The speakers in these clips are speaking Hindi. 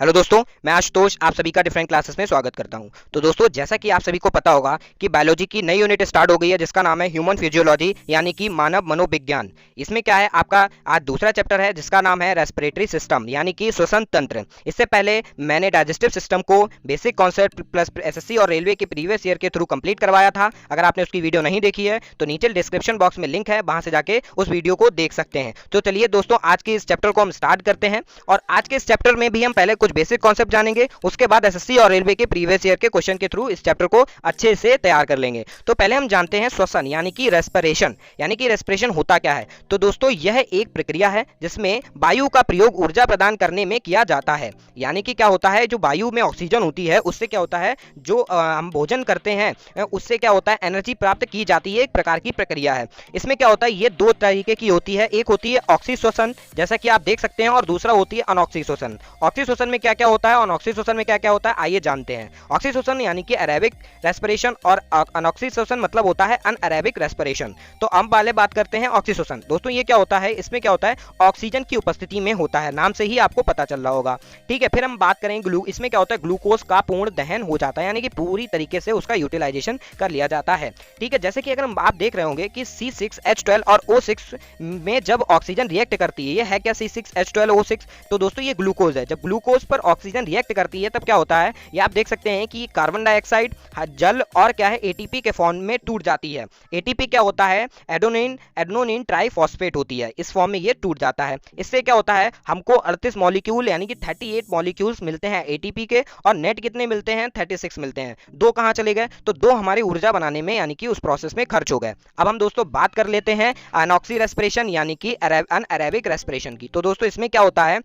हेलो दोस्तों, मैं आशुतोष आप सभी का डिफरेंट क्लासेस में स्वागत करता हूं। तो दोस्तों, जैसा कि आप सभी को पता होगा कि बायोलॉजी की नई यूनिट स्टार्ट हो गई है जिसका नाम है ह्यूमन फिजियोलॉजी यानी कि मानव मनोविज्ञान। इसमें क्या है, आपका आज दूसरा चैप्टर है जिसका नाम है रेस्पिरेटरी सिस्टम यानी कि श्वसन तंत्र। इससे पहले मैंने डाइजेस्टिव सिस्टम को बेसिक कॉन्सेप्ट प्लस एसएससी और रेलवे के प्रीवियस ईयर के थ्रू कंप्लीट करवाया था। अगर आपने उसकी वीडियो नहीं देखी है तो नीचे डिस्क्रिप्शन बॉक्स में लिंक है, वहां से जाके उस वीडियो को देख सकते हैं। तो चलिए दोस्तों, आज के इस चैप्टर को हम स्टार्ट करते हैं और आज के इस चैप्टर में भी हम पहले कुछ बेसिक कॉन्सेप्ट जानेंगे, उसके बाद एसएससी और रेलवे के प्रीवियस ईयर के क्वेश्चन के थ्रू इस चैप्टर को अच्छे से तैयार कर लेंगे। तो पहले हम जानते हैं श्वसन यानी कि रेस्पिरेशन। यानी कि रेस्पिरेशन होता क्या है। तो दोस्तों, यह एक प्रक्रिया है जिसमें वायु का प्रयोग ऊर्जा प्रदान करने में किया जाता है। यानी कि क्या होता है, जो वायु में ऑक्सीजन होती है उससे क्या होता है, जो हम भोजन करते हैं उससे क्या होता है, एनर्जी प्राप्त की जाती है। एक प्रकार की प्रक्रिया है। इसमें क्या होता है, ये दो तरीके की होती है। एक होती है ऑक्सीश्वसन, जैसा कि आप देख सकते हैं, और दूसरा होती है अनऑक्सीश्वसन। ऑक्सीश्वसन में क्या क्या होता है, अनऑक्सीश्वसन में क्या क्या होता है, आइए जानते हैं। ऑक्सीश्वसन यानी कि एरोबिक रेस्पिरेशन और अनऑक्सीश्वसन मतलब होता है अनएरोबिक रेस्पिरेशन। तो हम पहले बात करते हैं ऑक्सीश्वसन। दोस्तों, ये क्या होता है, इसमें क्या होता है, ऑक्सीजन की उपस्थिति में होता है। नाम से ही आपको पता चल रहा होगा। ठीक है, फिर हम बात करें इसमें क्या होता है, ग्लूकोज का पूर्ण दहन हो जाता है, यानी कि पूरी तरीके से उसका यूटिलाइजेशन कर लिया जाता है। ठीक है, जैसे कि अगर हम आप देख रहे होंगे कि C6H12 और O6 में जब ऑक्सीजन रिएक्ट करती है, ये है क्या C6H12O6, तो दोस्तों ये ग्लूकोज है। जब ग्लूकोज पर ऑक्सीजन रिएक्ट करती है तब क्या होता है, ये आप देख सकते हैं कि कार्बन डाइऑक्साइड, जल और क्या है एटीपी के फॉर्म में टूट जाती है। एटीपी क्या होता है, एडेनोनिन ट्राइफॉस्फेट होती है, इस फॉर्म में ये टूट जाता है। इससे क्या होता है, हमको 38 मॉलिक्यूल यानी कि 38 मॉलिक्यूल्स मिलते हैं एटीपी के, और नेट कितने मिलते हैं, 36 मिलते हैं। दो कहां चले गए, तो दो हमारी ऊर्जा बनाने में यानी कि उस प्रोसेस में खर्च हो गए। अब हम दोस्तों बात कर लेते हैं अनऑक्सी रेस्पिरेशन यानी कि अनएरोबिक रेस्पिरेशन की। तो दोस्तों इसमें क्या होता है,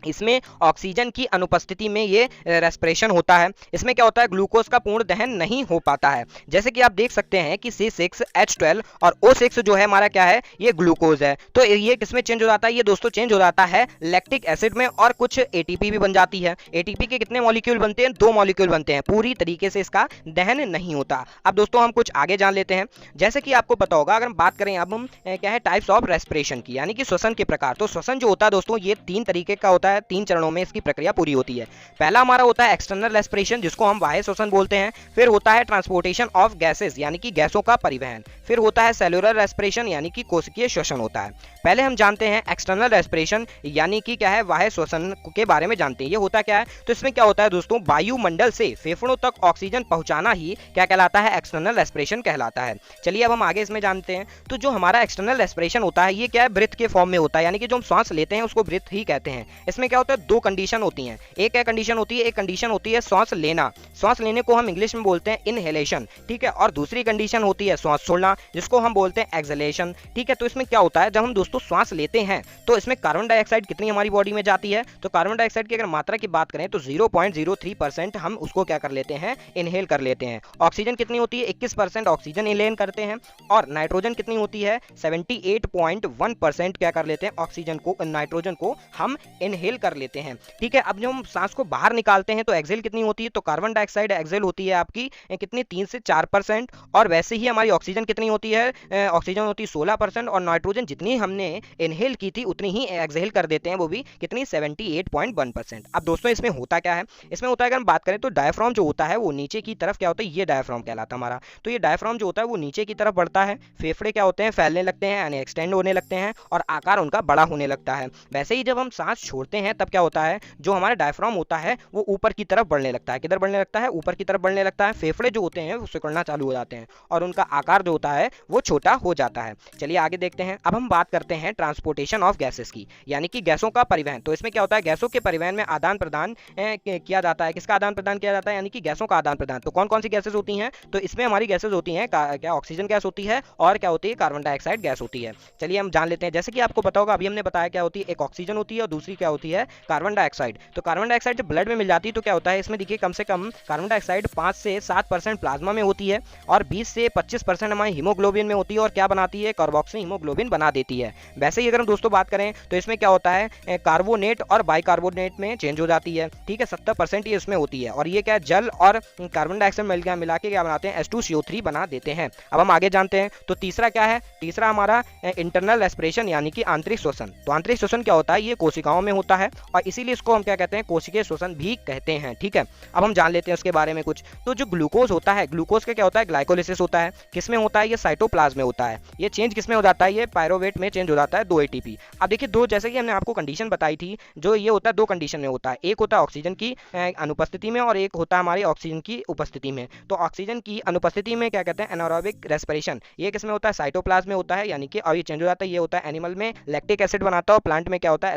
इसमें ऑक्सीजन की अनुपस्थिति में ये रेस्पिरेशन होता है। इसमें क्या होता है, ग्लूकोज का पूर्ण दहन नहीं हो पाता है। जैसे कि आप देख सकते हैं कि C6H12 और O6 जो है हमारा क्या है, ये ग्लूकोज है। तो ये किसमें चेंज हो जाता है, ये दोस्तों चेंज हो जाता है लैक्टिक एसिड में, और कुछ एटीपी भी बन जाती है। एटीपी के कितने मॉलिक्यूल बनते हैं, 2 मॉलिक्यूल बनते हैं। पूरी तरीके से इसका दहन नहीं होता। अब दोस्तों हम कुछ आगे जान लेते हैं। जैसे कि आपको पता होगा, अगर हम बात करें अब हम क्या है टाइप्स ऑफ रेस्पिरेशन की, यानी कि श्वसन के प्रकार। तो श्वसन जो होता है दोस्तों, ये 3 तरीके का होता है, 3 चरणों में इसकी प्रक्रिया पूरी होती है। पहला हमारा होता है एक्सटर्नल रेस्पिरेशन, जिसको हम बाह्य श्वसन बोलते हैं। फिर होता है ट्रांसपोर्टेशन ऑफ गैसेस यानी कि गैसों का परिवहन। फिर होता है सेलुलर रेस्पिरेशन यानी कि कोशिकीय श्वसन होता है। पहले हम जानते हैं एक्सटर्नल रेस्पिरेशन यानी कि क्या है, बाह्य श्वसन के बारे में जानते हैं। ये होता क्या है, तो इसमें क्या होता है दोस्तों, वायुमंडल से फेफड़ों तक ऑक्सीजन पहुंचाना ही क्या कहलाता है, एक्सटर्नल रेस्पिरेशन कहलाता है। चलिए अब हम आगे इसमें जानते हैं। तो जो हमारा एक्सटर्नल रेस्पिरेशन होता है, ये क्या है, ब्रीथ के फॉर्म में होता है, यानी कि जो हम सांस लेते हैं उसको ब्रीथ ही कहते हैं। इसमें क्या होता है, दो कंडीशन होती हैं। एक क्या कंडीशन होती है, एक कंडीशन होती है सांस लेना। सांस लेने को हम इंग्लिश में बोलते हैं इनहेलेशन। ठीक है, और दूसरी कंडीशन होती है सांस छोड़ना, जिसको हम बोलते हैं एक्सहेलेशन। ठीक है, तो इसमें क्या होता है, जब हम दोस्तों सांस लेते हैं तो इसमें कार्बन डाइऑक्साइड कितनी हमारी बॉडी में जाती है, तो कार्बन डाइऑक्साइड की अगर मात्रा की बात करें तो 0.03% हम उसको क्या कर लेते हैं, इनहेल कर लेते हैं। ऑक्सीजन कितनी होती है, 21% ऑक्सीजन इनहेल करते हैं, और नाइट्रोजन कितनी होती है, 78.1% क्या कर लेते हैं, ऑक्सीजन को, नाइट्रोजन को हम इनहेल कर लेते हैं। ठीक है, अब जब हम सांस को बाहर निकालते हैं तो एक्सेल कितनी होती है, तो कार्बन डाइऑक्साइड एक्सेल होती है आपकी कितनी, 3 से 4%, और वैसे ही हमारी ऑक्सीजन कितनी होती है, ऑक्सीजन होती है 16%, और नाइट्रोजन जितनी हमने इनहेल की थी उतनी ही एक्सेल कर देते हैं, वो भी कितनी, 78.1%। अब दोस्तों इसमें होता क्या है, इसमें होता है अगर हम बात करें तो डायफ्राम जो होता है वो नीचे की तरफ क्या होता है, ये डायफ्राम कहलाता है हमारा। तो ये डायफ्राम जो होता है वो नीचे की तरफ बढ़ता है, फेफड़े क्या होते हैं, फैलने लगते हैं यानी एक्सटेंड होने लगते हैं, और आकार उनका बड़ा होने लगता है। वैसे ही जब हम सांस छोड़ते हैं तब क्या होता है, जो हमारा डायफ्राम होता है वो ऊपर की तरफ बढ़ने लगता है। किधर बढ़ने लगता है, ऊपर की तरफ बढ़ने लगता है। फेफड़े जो होते हैं वो सिकुड़ना चालू हो जाते हैं, और उनका आकार जो होता है वो छोटा हो जाता है। चलिए आगे देखते हैं। अब हम बात करते हैं ट्रांसपोर्टेशन ऑफ गैसेस की, यानी कि गैसों का परिवहन। तो इसमें क्या होता है, गैसों के परिवहन में आदान प्रदान किया जाता है। किसका आदान प्रदान किया जाता है, यानी कि गैसों का आदान प्रदान। तो कौन कौन सी गैसेस होती हैं, तो इसमें हमारी गैसेस होती हैं क्या, ऑक्सीजन गैस होती है, और क्या होती है, कार्बन डाइऑक्साइड गैस होती है। चलिए हम जान लेते हैं। जैसे कि आपको पता होगा, अभी हमने बताया क्या होती है, एक ऑक्सीजन होती है और दूसरी क्या होती है, कार्बन डाइऑक्साइड। तो कार्बन डाइऑक्साइड जब ब्लड में मिल जाती है तो क्या होता है, इसमें देखिए कम से कम कार्बन डाइऑक्साइड 5 से 7% प्लाज्मा में होती है, और 20 से 25% हमारी हीमोग्लोबिन में होती है, और क्या बनाती है, कार्बोक्सी हीमोग्लोबिन बना देती है। वैसे ही अगर हम दोस्तों बात करें तो इसमें क्या होता है, कार्बोनेट और बाइकार्बोनेट में चेंज हो जाती है। ठीक है, 70% ये इसमें होती है, और ये क्या जल और कार्बन डाइऑक्साइड मिला के क्या बनाते हैं, H2CO3 बना देते हैं। अब हम आगे जानते हैं। तो तीसरा क्या है, तीसरा हमारा इंटरनल रेस्पिरेशन यानी कि आंतरिक श्वसन। तो आंतरिक श्वसन क्या होता है, ये कोशिकाओं में होता होता है और इसीलिए इसको हम क्या कहते हैं, कोशिकीय श्वसन भी कहते हैं। ठीक है, अब हम जान लेते हैं उसके बारे में कुछ। तो जो ग्लूकोज होता है, ग्लूकोज का क्या होता है, ग्लाइकोलिसिस होता है। किसमें होता है, ये साइटोप्लाज्म में होता है। ये चेंज किसमें हो जाता है, ये पायरोवेट में चेंज हो जाता है 2 ATP। अब देखिए दो, जैसे कि हमने आपको कंडीशन बताई थी, जो ये होता है 2 कंडीशन में होता है। एक होता है ऑक्सीजन की अनुपस्थिति में और एक होता है हमारी ऑक्सीजन की उपस्थिति में। तो ऑक्सीजन की अनुपस्थिति में क्या कहते हैं, एनारोबिक रेस्पिरेशन। ये किसमें होता है, साइटोप्लाज्म में होता है, यानी कि और ये चेंज हो जाता है। ये होता है एनिमल में लैक्टिक एसिड बनाता है और प्लांट में क्या होता है,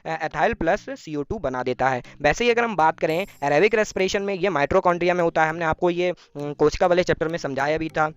एथाइल प्लस CO2 बना देता है। वैसे ही अगर हम बात करें एरोबिक रेस्पिरेशन में, ये माइटोकॉन्ड्रिया में होता है। हमने आपको ये कोशिका वाले चैप्टर में समझाया भी था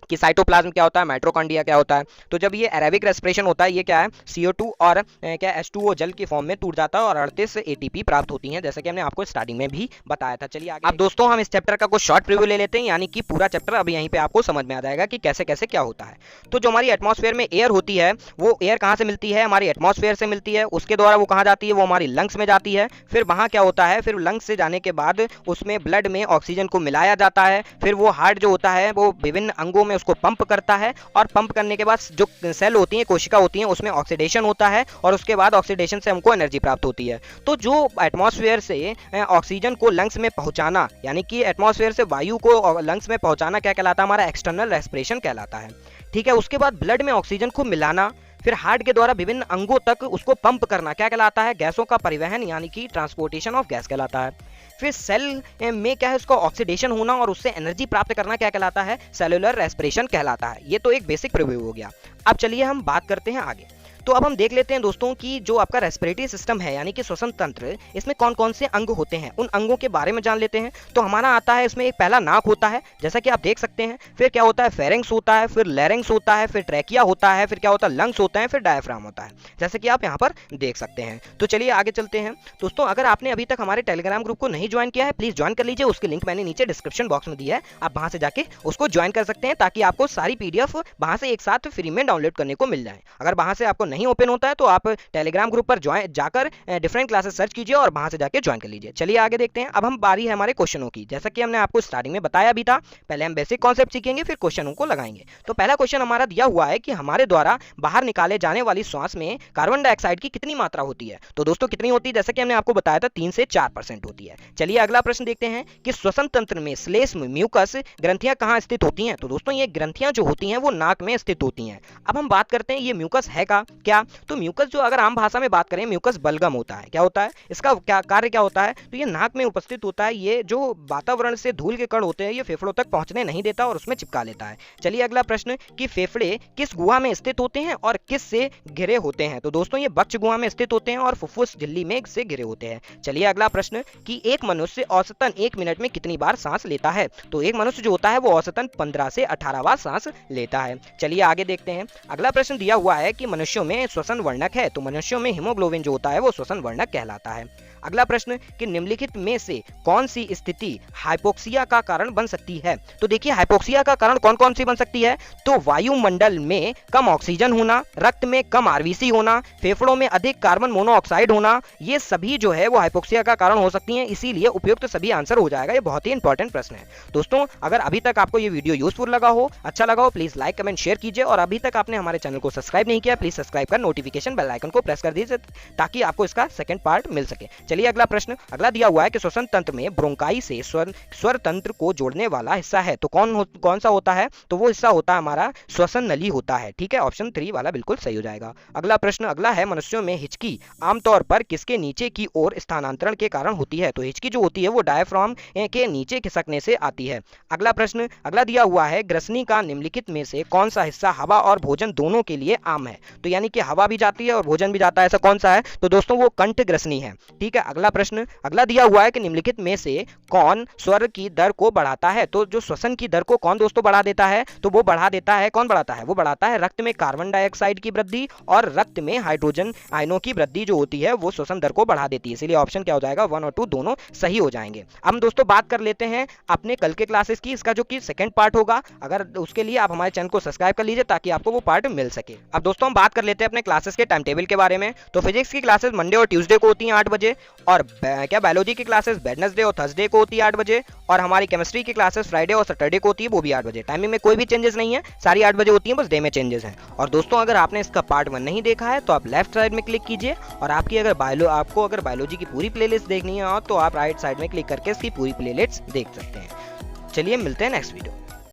कि साइटोप्लाज्म क्या होता है, माइटोकॉन्ड्रिया क्या होता है। तो जब ये एरोबिक रेस्पिरेशन होता है, ये क्या है, CO2 और क्या H2O जल की फॉर्म में टूट जाता है और 38 ATP प्राप्त होती हैं, जैसे कि हमने आपको स्टार्टिंग में भी बताया था। चलिए आगे अब दोस्तों हम इस चैप्टर का कुछ शॉर्ट प्रीव्यू ले लेते हैं, यानी कि पूरा चैप्टर अब यहीं पे आपको समझ में आ जाएगा कि कैसे कैसे क्या होता है। तो जो हमारी एटमॉस्फेयर में एयर होती है, वो एयर कहाँ से मिलती है, हमारी एटमॉस्फेयर से मिलती है। उसके द्वारा वो कहाँ जाती है, वो हमारी लंग्स में जाती है। फिर वहाँ क्या होता है, फिर लंग्स से जाने के बाद उसमें ब्लड में ऑक्सीजन को मिलाया जाता है। फिर वो हार्ट जो होता है वो विभिन्न अंगों में उसको पंप करता है और पंप करने के बाद जो सेल होती हैं, कोशिका होती हैं, उसमें ऑक्सीडेशन होता है और उसके बाद ऑक्सीडेशन से हमको एनर्जी प्राप्त होती है। तो जो एटमॉस्फेयर से ऑक्सीजन को लंग्स में पहुंचाना, यानी कि एटमॉस्फेयर से वायु को लंग्स में पहुंचाना क्या कहलाता है, हमारा एक्सटर्नल रेस्पिरेशन कहलाता है। ठीक है, उसके बाद ब्लड में ऑक्सीजन को मिलाना, फिर हार्ट के द्वारा विभिन्न अंगों तक उसको पंप करना क्या कहलाता है, गैसों का परिवहन, यानी कि ट्रांसपोर्टेशन ऑफ गैस कहलाता है। फिर सेल में क्या है, उसको ऑक्सीडेशन होना और उससे एनर्जी प्राप्त करना क्या कहलाता है, सेलुलर रेस्पिरेशन कहलाता है। ये तो एक बेसिक प्रीव्यू हो गया। अब चलिए हम बात करते हैं आगे। तो अब हम देख लेते हैं दोस्तों कि जो आपका रेस्पिरेटरी सिस्टम है, यानी कि श्वसन तंत्र, इसमें कौन कौन से अंग होते हैं, उन अंगों के बारे में जान लेते हैं। तो हमारा आता है इसमें एक पहला नाक होता है, जैसा कि आप देख सकते हैं। फिर क्या होता है, फेरेंक्स होता है, फिर लैरिंक्स होता है, फिर ट्रैकिया होता है, फिर क्या होता है, लंग्स होते हैं, फिर डायफ्राम होता है, जैसे कि आप यहाँ पर देख सकते हैं। तो चलिए आगे चलते हैं दोस्तों। अगर आपने अभी तक हमारे टेलीग्राम ग्रुप को नहीं ज्वाइन किया है, प्लीज ज्वाइन कर लीजिए। उसकी लिंक मैंने नीचे डिस्क्रिप्शन बॉक्स में दिया है, आप वहां से जाके उसको ज्वाइन कर सकते हैं, ताकि आपको सारी PDF वहां से एक साथ फ्री में डाउनलोड करने को मिल जाए। अगर वहां से आपको नहीं ओपन होता है तो आप टेलीग्राम ग्रुप पर जाकर डिफरेंट क्लासेस सर्च कीजिए और वहां से जाके ज्वाइन कर लीजिए। चलिए आगे देखते हैं। अब हम बारी है हमारे क्वेश्चनों की, जैसा कि हमने आपको स्टार्टिंग में बताया भी था। पहले हम बेसिक कॉन्सेप्ट सीखेंगे, फिर क्वेश्चनों को लगाएंगे। तो पहला क्वेश्चन हमारा दिया हुआ है कि हमारे द्वारा बाहर निकाले जाने वाली श्वास में कार्बन डाइऑक्साइड की कितनी मात्रा होती है। तो दोस्तों कितनी होती है, जैसा कि हमने आपको बताया था 3 से 4% होती है। चलिए अगला प्रश्न देखते हैं कि श्वसन तंत्र में श्लेष्म म्यूकस ग्रंथियां कहां स्थित होती हैं। तो दोस्तों ये ग्रंथियां जो होती हैं वो नाक में स्थित होती हैं। अब हम बात करते हैं ये म्यूकस है क्या। तो म्यूकस जो अगर आम भाषा में बात करें, म्यूकस बलगम होता है। क्या होता है, इसका क्या कार्य क्या होता है, तो ये नाक में उपस्थित होता है। ये जो वातावरण से धूल के कण होते हैं, ये फेफड़ों तक पहुंचने नहीं देता और उसमें चिपका लेता है। चलिए अगला प्रश्न कि फेफड़े किस गुहा में स्थित होते हैं और किस से घिरे होते हैं। तो दोस्तों ये बक्ष गुहा में स्थित होते हैं और फुफ्फुस झिल्ली में से घिरे होते हैं। चलिए अगला प्रश्न कि एक मनुष्य औसतन 1 मिनट में कितनी बार सांस लेता है। तो एक मनुष्य जो होता है वो औसतन 15 से 18 बार सांस लेता है। चलिए आगे देखते हैं। अगला प्रश्न दिया हुआ है कि मनुष्यों में श्वसन वर्णक है। तो मनुष्यों में हीमोग्लोबिन जो होता है वो श्वसन वर्णक कहलाता है। अगला प्रश्न कि निम्नलिखित में से कौन सी स्थिति हाइपोक्सिया का कारण बन सकती है। तो देखिए हाइपोक्सिया का कारण कौन कौन सी बन सकती है। तो वायुमंडल में कम ऑक्सीजन होना, रक्त में कम RBC होना, फेफड़ों में अधिक कार्बन मोनोऑक्साइड होना, ये सभी जो है वो हाइपोक्सिया का कारण हो सकती हैं। इसीलिए उपयुक्त सभी आंसर हो जाएगा। ये बहुत ही इंपॉर्टेंट प्रश्न है दोस्तों। अगर अभी तक आपको ये वीडियो यूजफुल लगा हो, अच्छा लगा हो, प्लीज लाइक कमेंट शेयर कीजिए और अभी तक आपने हमारे चैनल को सब्सक्राइब नहीं किया, प्लीज सब्सक्राइब कर नोटिफिकेशन बेल आइकन को प्रेस कर दीजिए ताकि आपको इसका सेकंड पार्ट मिल सके। चलिए अगला प्रश्न अगला दिया हुआ है कि श्वसन तंत्र में ब्रोंकाई से स्वर तंत्र को जोड़ने वाला हिस्सा है। तो कौन सा होता है। तो वो हिस्सा होता है हमारा श्वसन नली होता है। ठीक है, ऑप्शन 3 वाला बिल्कुल सही हो जाएगा। अगला प्रश्न अगला है मनुष्यों में हिचकी आमतौर पर किसके नीचे की ओर स्थानांतरण के कारण होती है। तो हिचकी जो होती है वो डायफ्राम के नीचे खिसकने से आती है। अगला प्रश्न अगला दिया हुआ है ग्रसनी का निम्नलिखित में से कौन सा हिस्सा हवा और भोजन दोनों के लिए आम है। तो यानी कि हवा भी जाती है और भोजन भी जाता है, ऐसा कौन सा है। तो दोस्तों वो कंठ ग्रसनी है। ठीक है, अगला प्रश्न अगला दिया हुआ है कि निम्नलिखित में से कौन स्वर की दर को बढ़ाता है। तो जो श्वसन की दर को कौन दोस्तों बढ़ा देता है। तो वो बढ़ा देता है, कौन बढ़ाता है, वो बढ़ाता है रक्त में कार्बन डाइऑक्साइड की वृद्धि और रक्त में हाइड्रोजन आयनों की वृद्धि जो होती है वो श्वसन दर को बढ़ा देती है। इसलिए ऑप्शन क्या हो जाएगा, 1 और 2 दोनों सही हो जाएंगे। अब दोस्तों बात कर लेते हैं अपने कल के क्लासेस की, इसका जो कि सेकंड पार्ट होगा। अगर उसके लिए आप हमारे चैनल को सब्सक्राइब कर लीजिए ताकि आपको वो पार्ट मिल सके। अब दोस्तों हम बात कर लेते हैं अपने क्लासेस के टाइम टेबल के बारे में। तो फिजिक्स की क्लासेस मंडे और ट्यूसडे को होती हैं 8 बजे और क्या बायोलॉजी की क्लासेस वेडनेसडे और थर्सडे को होती है 8 बजे, और हमारी केमिस्ट्री की क्लासेस फ्राइडे और सैटरडे को होती है, वो भी 8 बजे। टाइमिंग में कोई भी चेंजेस नहीं है, सारी 8 बजे होती है, बस डे में चेंजेस हैं। और दोस्तों अगर आपने इसका पार्ट 1 नहीं देखा है तो आप लेफ्ट साइड में क्लिक कीजिए, और आपको अगर बायोलॉजी की पूरी प्लेलिस्ट देखनी है तो आप राइट साइड में क्लिक करके इसकी पूरी प्लेलिस्ट देख सकते हैं। चलिए मिलते हैं नेक्स्ट वीडियो।